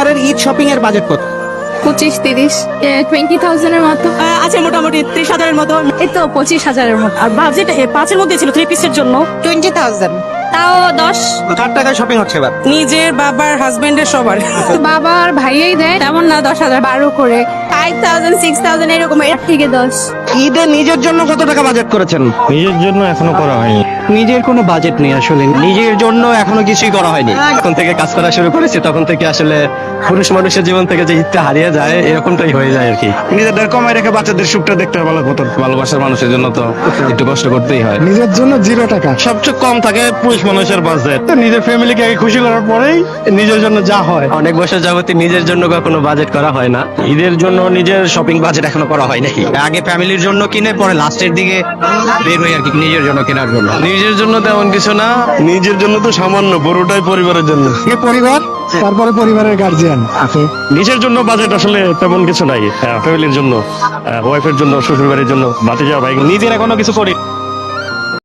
এবারের ঈদ শপিং এর বাজেট কত? 25-30 20,000 এর মতো আছে মোটামুটি 30,000-এর মতো। এই তো 25,000 এর মতো। আর বাজেট 5-এর মধ্যে ছিল 3 পিসের জন্য। 20,000 তাও 10 কার টাকায় শপিং হচ্ছে এবার? নিজের, বাবার, হাজবেন্ডের, সবার। বাবার ভাইয়াই দেয়, তেমন না 10,000 12 করে 5,000 6,000 এরকম, এর থেকে 10। ঈদে নিজের জন্য কত টাকা বাজেট করেছেন? নিজের জন্য এখনো করা হয়নি। নিজের কোনো বাজেট নেই আসলে, নিজের জন্য এখনো কিছুই করা হয়নি। যখন থেকে কাজ করা শুরু করেছি তখন থেকে আসলে পুরুষ মানুষের জীবন থেকে যে ঈদটা হারিয়ে যায় এরকমটাই হয়ে যায় আর কি। নিজেদের কমাই রেখে বাচ্চাদের সুখটা দেখতে ভালো হতো। ভালোবাসার মানুষের জন্য তো একটু কষ্ট করতেই হয়। নিজের জন্য 0 টাকা। সবচেয়ে কম থাকে পুরুষ মানুষের বাজেট। তো নিজের ফ্যামিলিকে আগে খুশি করার পরেই নিজের জন্য যা হয়। অনেক বছর যাবতীয় নিজের জন্য কখনো বাজেট করা হয় না। ঈদের জন্য নিজের শপিং বাজেট এখনো করা হয় নাকি। আগে ফ্যামিলির জন্য কিনে পরে লাস্টের দিকে বের হই আর কি নিজের জন্য কেনার জন্য। নিজের জন্য তেমন কিছু না, নিজের জন্য তো সামান্য, বড়টাই পরিবারের জন্য। পরিবার, তারপরে পরিবারের গার্জিয়ান। নিজের জন্য বাজেট আসলে তেমন কিছু নাই। ফ্যামিলির জন্য, ওয়াইফের জন্য, শ্বশুর বাড়ির জন্য, ভাতিজা ভাই, নিজের এখনো কিছু করি।